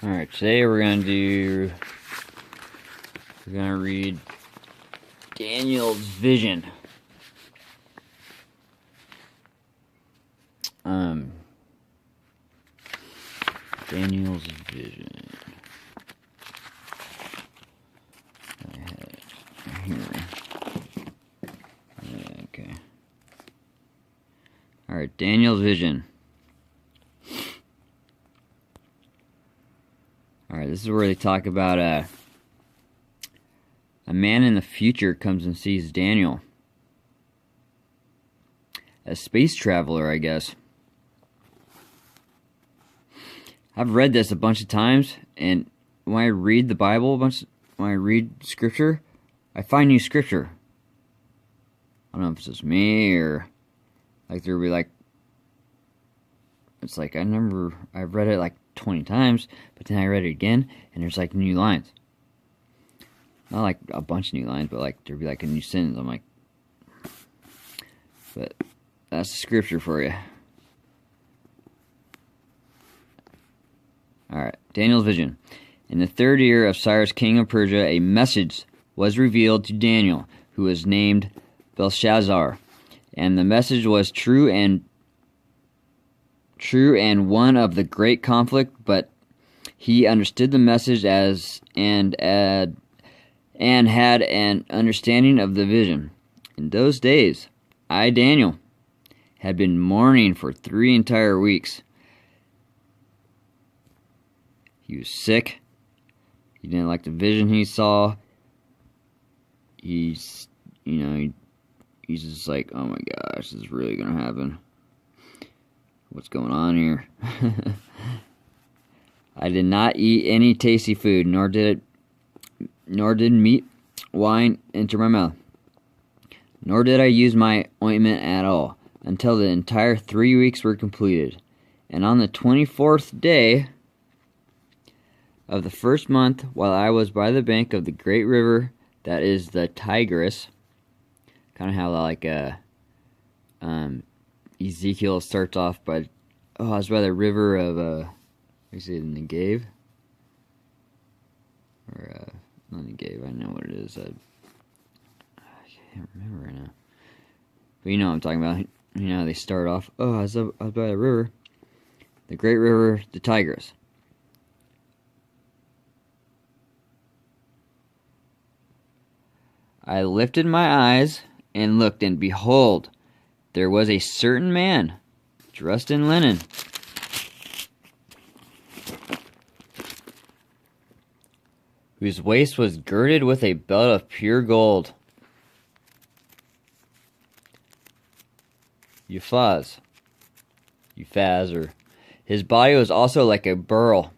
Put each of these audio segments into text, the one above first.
Alright, today we're gonna read Daniel's vision. Daniel's vision. I had it here. Okay. Alright, Daniel's vision. Alright, this is where they talk about a man in the future comes and sees Daniel. A space traveler, I guess. I've read this a bunch of times, and when I read the Bible when I read scripture, I find new scripture. I don't know if it's just me or like there'll be like, it's like I've read it like 20 times, but then I read it again and there's like new lines. Not like a bunch of new lines, but like there'll be like a new sentence. I'm like, but that's the scripture for you. Alright, Daniel's vision. In the 3rd year of Cyrus, king of Persia, a message was revealed to Daniel, who was named Belshazzar. And the message was true and one of the great conflict, but he understood the message and had an understanding of the vision. In those days, I, Daniel, had been mourning for 3 entire weeks. He was sick. He didn't like the vision he saw. He's just like, oh my gosh, this is really gonna happen. What's going on here? I did not eat any tasty food, nor did meat, wine enter my mouth. Nor did I use my ointment at all, until the entire 3 weeks were completed. And on the 24th day of the 1st month, while I was by the bank of the great river, that is the Tigris, kind of how like Ezekiel starts off by, I was by the river of, what is it, Negev? Or, not Negev, I know what it is. I can't remember right now. But you know what I'm talking about. You know, they start off, I was by the river, the great river, the Tigris. I lifted my eyes and looked, and behold, there was a certain man, dressed in linen, whose waist was girded with a belt of pure gold. Uphaz, or his body was also like a beryl.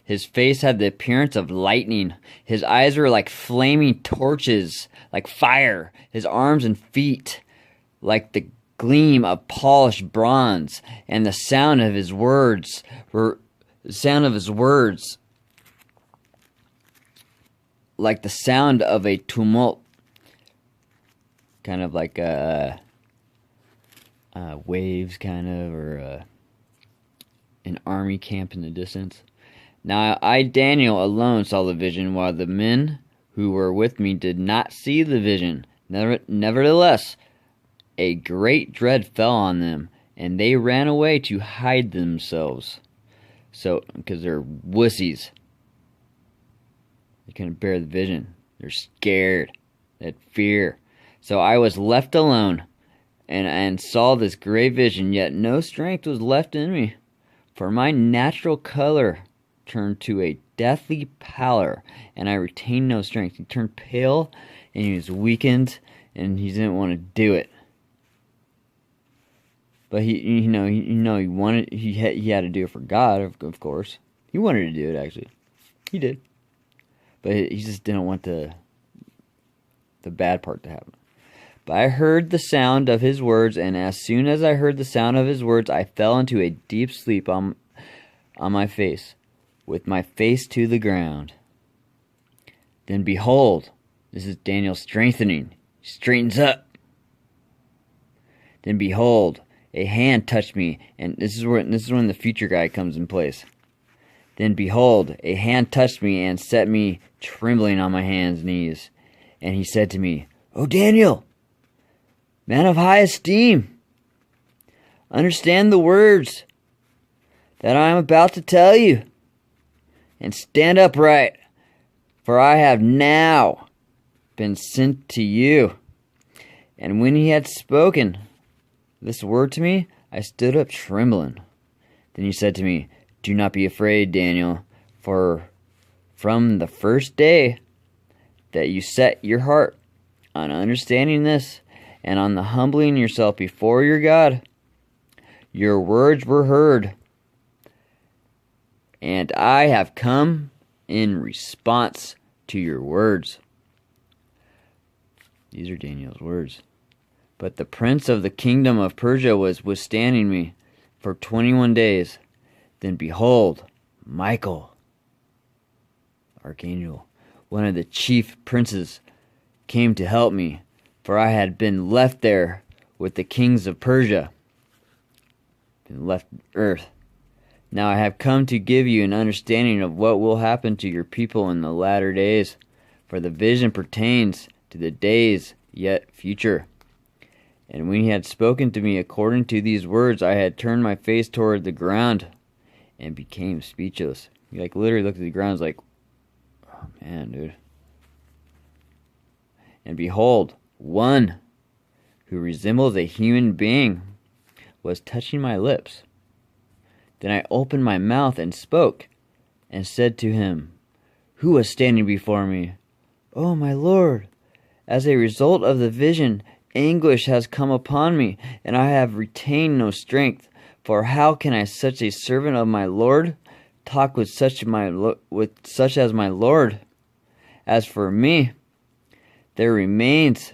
His face had the appearance of lightning. His eyes were like flaming torches, like fire. His arms and feet like the gleam of polished bronze. And the sound of his words like the sound of a tumult. Kind of like waves, kind of, or an army camp in the distance. Now I, Daniel, alone saw the vision, while the men who were with me did not see the vision. Nevertheless, a great dread fell on them, and they ran away to hide themselves. So, because they're wussies. They couldn't bear the vision. They're scared. They had fear. So I was left alone, and saw this great vision, yet no strength was left in me, for my natural color turned to a deathly pallor, and I retained no strength. He turned pale, and he was weakened, and he didn't want to do it. But he had to do it for God, of course. He wanted to do it, actually. He did. But he just didn't want the bad part to happen. But I heard the sound of his words, and as soon as I heard the sound of his words, I fell into a deep sleep on my face, with my face to the ground. Then behold, this is Daniel strengthening. He straightens up. Then behold, a hand touched me, and this is when the future guy comes in place. Then behold, a hand touched me and set me trembling on my hands and knees. And he said to me, O Daniel, man of high esteem, understand the words that I am about to tell you, and stand upright, for I have now been sent to you. And when he had spoken this word to me, I stood up trembling. Then he said to me, Do not be afraid, Daniel, for from the first day that you set your heart on understanding this, and on the humbling yourself before your God, your words were heard, and I have come in response to your words. These are Daniel's words. But the prince of the kingdom of Persia was withstanding me for 21 days. Then behold, Michael, archangel, one of the chief princes, came to help me, for I had been left there with the kings of Persia, been left earth. Now I have come to give you an understanding of what will happen to your people in the latter days, for the vision pertains to the days yet future. And when he had spoken to me according to these words, I had turned my face toward the ground and became speechless. He literally looked at the ground and was like, oh man, dude. And behold, one who resembles a human being was touching my lips. Then I opened my mouth and spoke, and said to him, who was standing before me, O my Lord, as a result of the vision, anguish has come upon me, and I have retained no strength. For how can I, such a servant of my Lord, talk with such as my Lord? As for me, there remains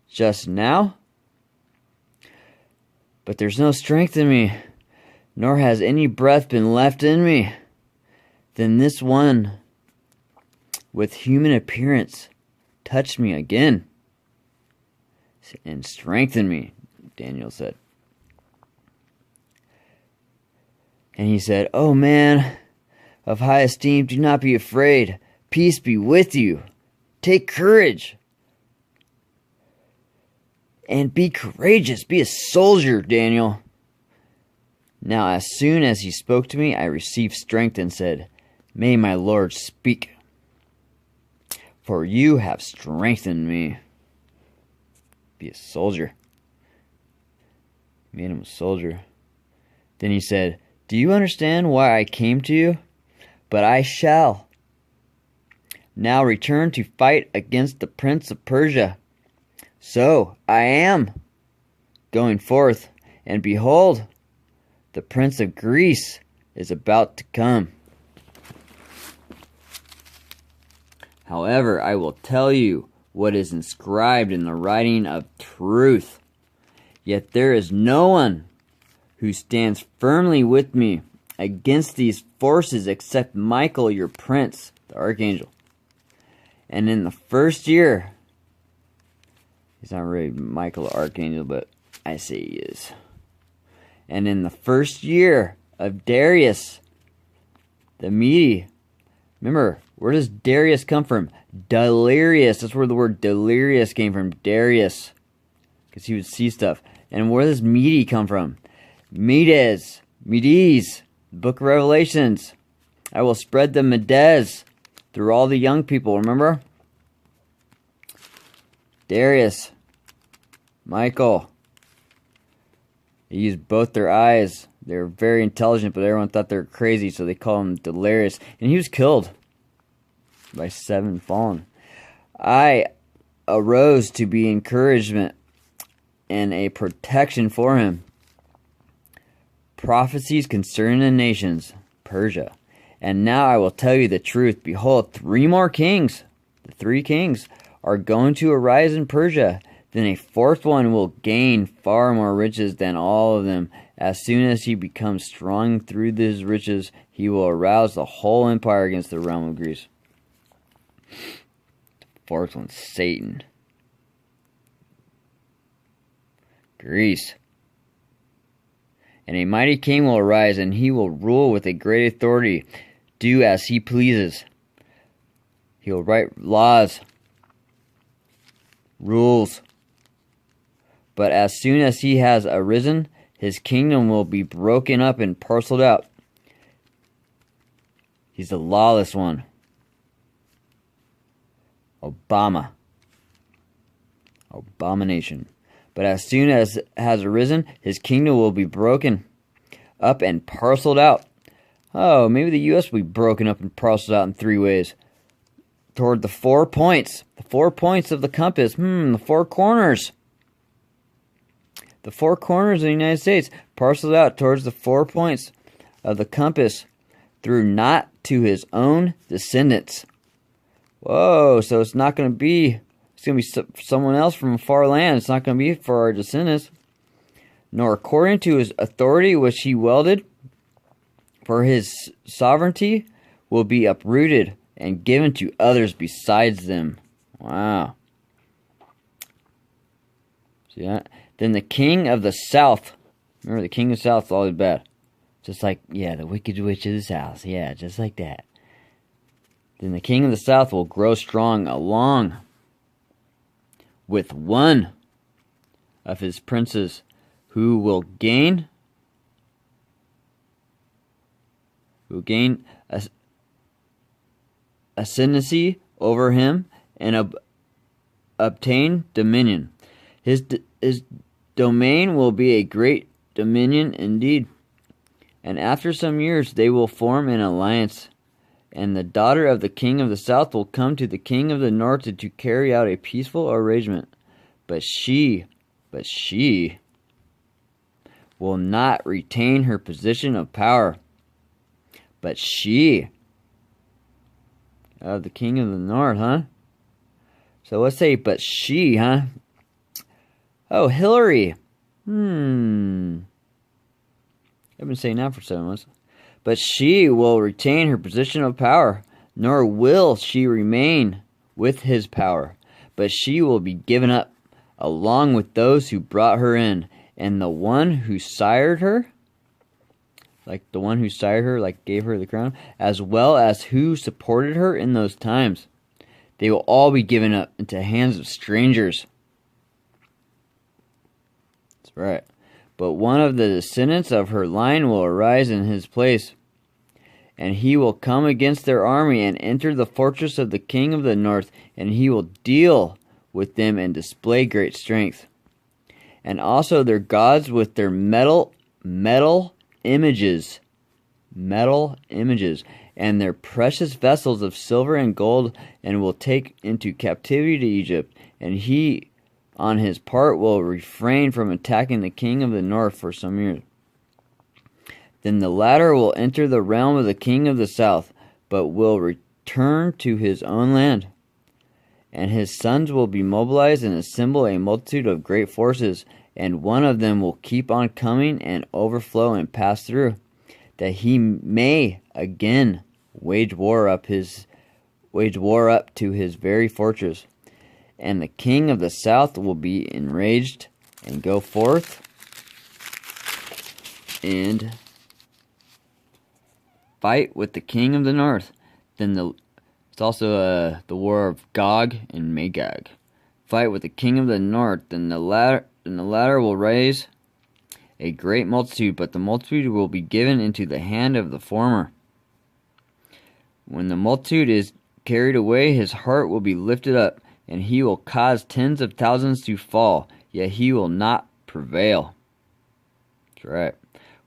just now, but there's no strength in me, nor has any breath been left in me. Then this one with human appearance touched me again and strengthened me, Daniel said. And he said, O man of high esteem, do not be afraid. Peace be with you. Take courage. And be courageous. Be a soldier, Daniel. Now as soon as he spoke to me, I received strength and said, May my Lord speak, for you have strengthened me. Be a soldier. Made him a soldier. Then he said, Do you understand why I came to you? But I shall now return to fight against the prince of Persia. So I am going forth, and behold, the prince of Greece is about to come. However, I will tell you what is inscribed in the writing of truth. Yet there is no one who stands firmly with me against these forces except Michael, your prince, the archangel. And in the first year, he's not really Michael the archangel, but I say he is. And in the first year of Darius the Mede, remember, where does Darius come from? Delirious. That's where the word delirious came from. Darius. Because he would see stuff. And where does Mede come from? Medes. Book of Revelations. I will spread the Medes through all the young people. Remember? Darius. Michael. They used both their eyes. They're very intelligent, but everyone thought they were crazy, so they call him delirious. And he was killed by 7 fallen. I arose to be encouragement and a protection for him. Prophecies concerning the nations, Persia. And now I will tell you the truth. Behold, 3 more kings, the 3 kings, are going to arise in Persia. Then a 4th one will gain far more riches than all of them. As soon as he becomes strong through his riches, he will arouse the whole empire against the realm of Greece. The 4th one's Satan. Greece. And a mighty king will arise, and he will rule with a great authority. do as he pleases. He will write laws, rules. But as soon as he has arisen, his kingdom will be broken up and parceled out. He's the lawless one. Obama. Abomination. But as soon as has arisen, his kingdom will be broken up and parceled out. Oh, maybe the U.S. will be broken up and parceled out in 3 ways. Toward the 4 points. The 4 points of the compass. The 4 corners. The 4 corners of the United States parceled out towards the 4 points of the compass through not to his own descendants. Whoa, so it's not going to be, it's going to be someone else from a far land. It's not going to be for our descendants. Nor according to his authority which he wielded, for his sovereignty will be uprooted and given to others besides them. Wow. See that? Then the king of the south, remember the king of the south is always bad. Just like, yeah, the wicked witch of the south. Yeah, just like that. Then the king of the south will grow strong along with one of his princes, who will gain ascendancy over him and obtain dominion. His domain will be a great dominion indeed. And after some years they will form an alliance, and the daughter of the king of the south will come to the king of the north to carry out a peaceful arrangement. But she will not retain her position of power. But she, of the king of the north, huh? So let's say, but she, huh? Oh, Hillary. I've been saying that for 7 months. But she will retain her position of power, nor will she remain with his power. But she will be given up, along with those who brought her in, and the one who sired her, like gave her the crown, as well as who supported her in those times. They will all be given up into hands of strangers. That's right. But one of the descendants of her line will arise in his place, and he will come against their army and enter the fortress of the king of the north, and he will deal with them and display great strength. And also their gods with their metal images, and their precious vessels of silver and gold, and will take into captivity to Egypt. And he, on his part, will refrain from attacking the king of the north for some years. Then the latter will enter the realm of the king of the south, but will return to his own land. And his sons will be mobilized and assemble a multitude of great forces, and one of them will keep on coming and overflow and pass through, that he may again wage war up to his very fortress. And the king of the south will be enraged and go forth and fight with the king of the north. Then it's also the war of Gog and Magog. Fight with the king of the north. Then the latter will raise a great multitude, but the multitude will be given into the hand of the former. When the multitude is carried away, his heart will be lifted up, and he will cause tens of thousands to fall, yet he will not prevail. That's right.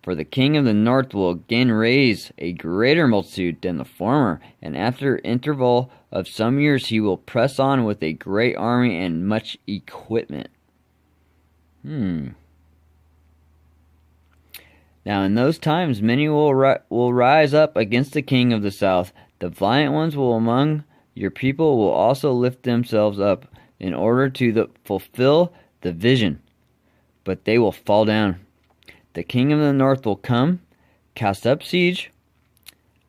For the king of the north will again raise a greater multitude than the former, and after interval of some years he will press on with a great army and much equipment. Now in those times many will rise up against the king of the south. The valiant ones among your people will also lift themselves up in order to fulfill the vision, but they will fall down. The king of the north will come, cast up siege,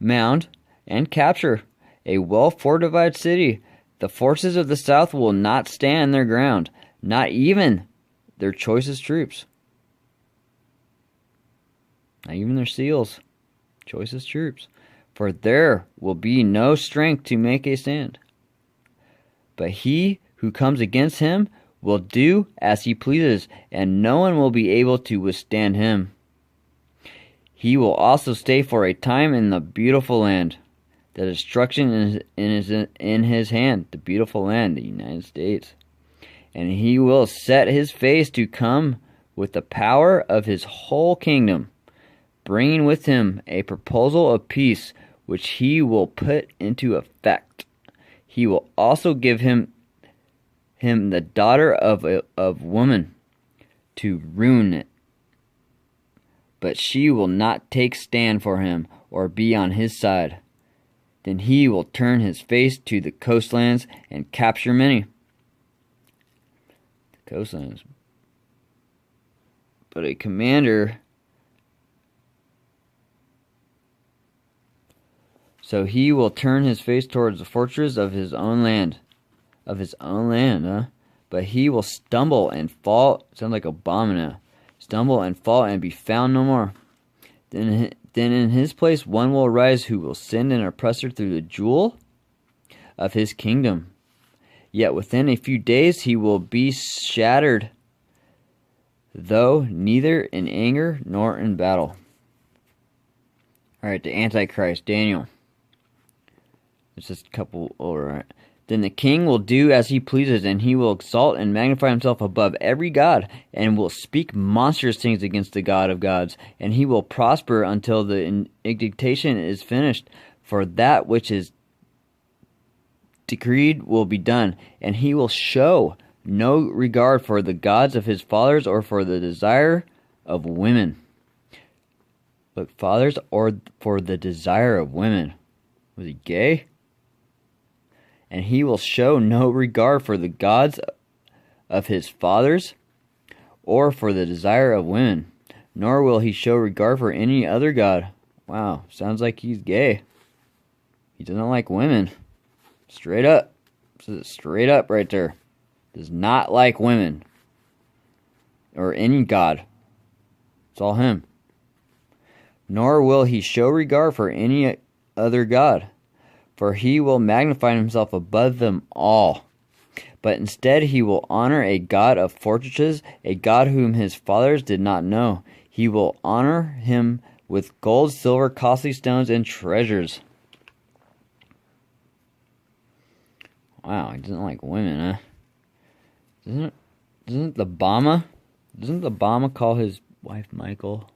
mound, and capture a well-fortified city. The forces of the south will not stand their ground, not even their choicest troops. Not even their seals, choicest troops. for there will be no strength to make a stand. But he who comes against him will do as he pleases, and no one will be able to withstand him. He will also stay for a time in the beautiful land. The destruction is in his hand, the beautiful land, the United States. And he will set his face to come with the power of his whole kingdom, bringing with him a proposal of peace, which he will put into effect. He will also give him the daughter of woman to ruin it. But she will not take stand for him or be on his side. Then he will turn his face to the coastlands and capture many. The coastlands. But a commander... So he will turn his face towards the fortress of his own land. Of his own land, huh? But he will stumble and fall. Sounds like Obama now. Stumble and fall and be found no more. Then in his place one will arise who will send an oppressor through the jewel of his kingdom. Yet within a few days he will be shattered, though neither in anger nor in battle. Alright, the Antichrist, Daniel. It's just a couple over, right? Then the king will do as he pleases, and he will exalt and magnify himself above every god, and will speak monstrous things against the God of gods, and he will prosper until the indignation is finished. For that which is decreed will be done, and he will show no regard for the gods of his fathers or for the desire of women. Look, fathers or for the desire of women. Was he gay? And he will show no regard for the gods of his fathers or for the desire of women, nor will he show regard for any other god. Wow, sounds like he's gay. He doesn't like women. Straight up. This is straight up right there. Does not like women. Or any god. It's all him. Nor will he show regard for any other god, for he will magnify himself above them all. But instead he will honor a god of fortresses, a god whom his fathers did not know. He will honor him with gold, silver, costly stones, and treasures. Wow, he doesn't like women, huh? Doesn't the Obama call his wife Michael?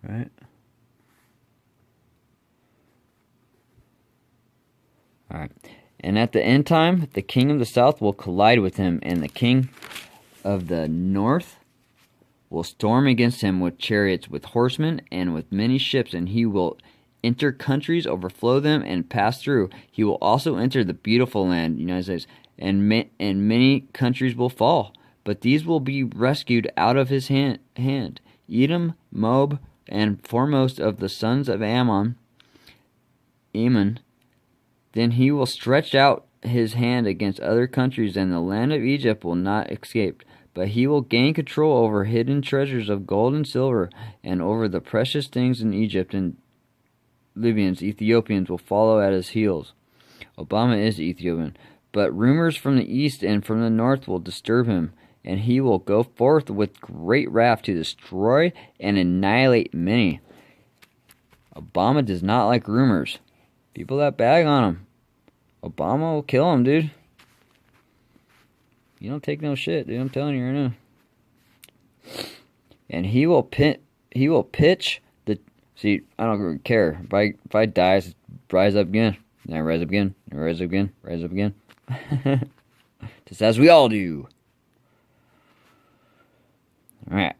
Right? Alright. And at the end time, the king of the south will collide with him, and the king of the north will storm against him with chariots, with horsemen, and with many ships, and he will enter countries, overflow them, and pass through. He will also enter the beautiful land, United States, and many countries will fall, but these will be rescued out of his hand. Edom, Moab, and foremost of the sons of Ammon. Then he will stretch out his hand against other countries, and the land of Egypt will not escape. But he will gain control over hidden treasures of gold and silver, and over the precious things in Egypt, and Libyans, Ethiopians will follow at his heels. Obama is Ethiopian. But rumors from the east and from the north will disturb him, and he will go forth with great wrath to destroy and annihilate many. Obama does not like rumors. People that bag on him. Obama will kill him, dude. You don't take no shit, dude. I'm telling you right now. And he will pitch the... See, I don't really care. If I die, rise up again. Then I rise up again. I rise up again. Rise up again. Just as we all do. Alright.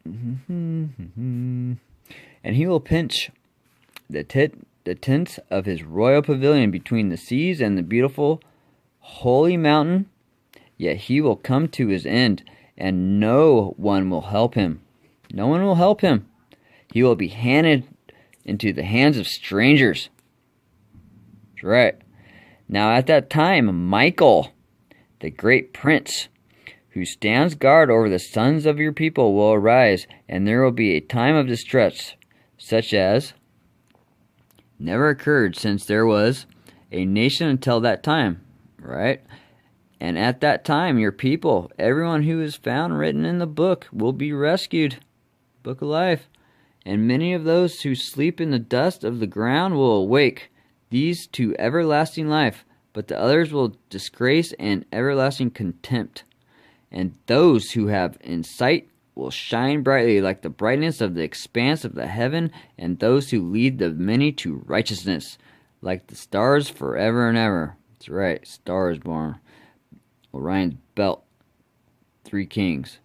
And he will pinch the tents of his royal pavilion between the seas and the beautiful holy mountain. Yet he will come to his end, and no one will help him. No one will help him. He will be handed into the hands of strangers. That's right. Now at that time, Michael, the great prince, who stands guard over the sons of your people will arise, and there will be a time of distress, such as never occurred since there was a nation until that time, right? And at that time, your people, everyone who is found written in the book, will be rescued. Book of life. And many of those who sleep in the dust of the ground will awake, these to everlasting life, but the others will disgrace and everlasting contempt. And those who have insight will shine brightly like the brightness of the expanse of the heaven, and those who lead the many to righteousness, like the stars forever and ever. That's right, stars born. Orion's belt, 3 kings,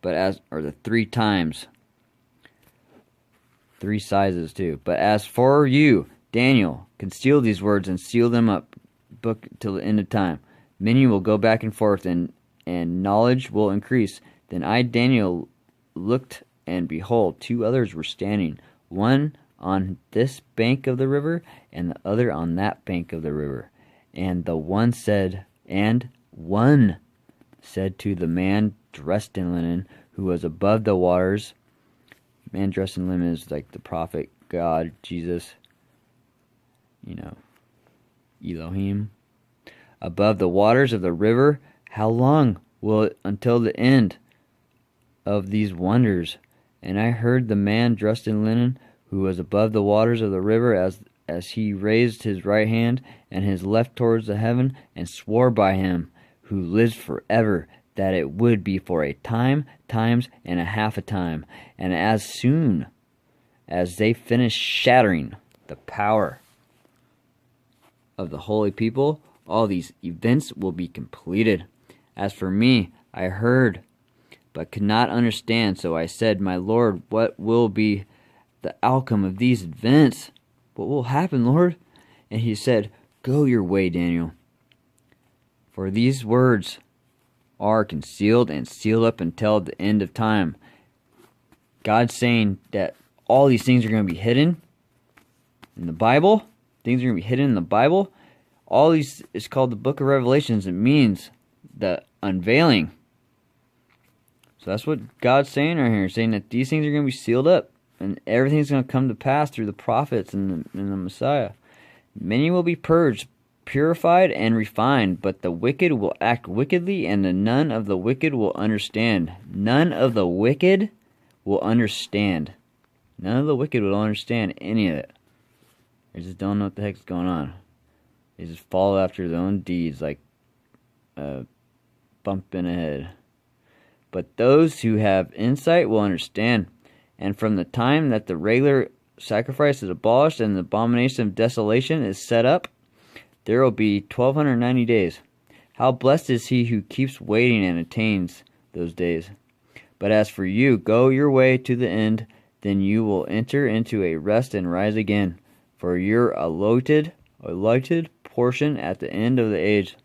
or the 3 times, 3 sizes too. But as for you, Daniel, conceal these words and seal them up, book till the end of time. Many will go back and forth, and knowledge will increase. Then I, Daniel, looked, and behold, 2 others were standing, one on this bank of the river, and the other on that bank of the river. And one said to the man dressed in linen, who was above the waters. Man dressed in linen is like the prophet, God, Jesus, Elohim. Above the waters of the river, how long will it until the end of these wonders? And I heard the man dressed in linen, who was above the waters of the river, as he raised his right hand and his left towards the heaven, and swore by him who lives forever, that it would be for a time, times, and a half a time. And as soon as they finished shattering the power of the holy people, all these events will be completed. As for me, I heard, but could not understand. So I said, my Lord, what will be the outcome of these events? What will happen, Lord? And he said, go your way, Daniel. For these words are concealed and sealed up until the end of time. God's saying that all these things are going to be hidden in the Bible. Things are going to be hidden in the Bible. All these is called the book of Revelations. It means the unveiling. So that's what God's saying right here, saying that these things are going to be sealed up, and everything's going to come to pass through the prophets and the Messiah. Many will be purged, purified, and refined, but the wicked will act wickedly, and none of the wicked will understand. None of the wicked will understand. None of the wicked will understand any of it. They just don't know what the heck's going on. They just follow after their own deeds like a bump in the head. But those who have insight will understand. And from the time that the regular sacrifice is abolished and the abomination of desolation is set up, there will be 1290 days. How blessed is he who keeps waiting and attains those days. But as for you, go your way to the end, then you will enter into a rest and rise again, for your allotted portion at the end of the age.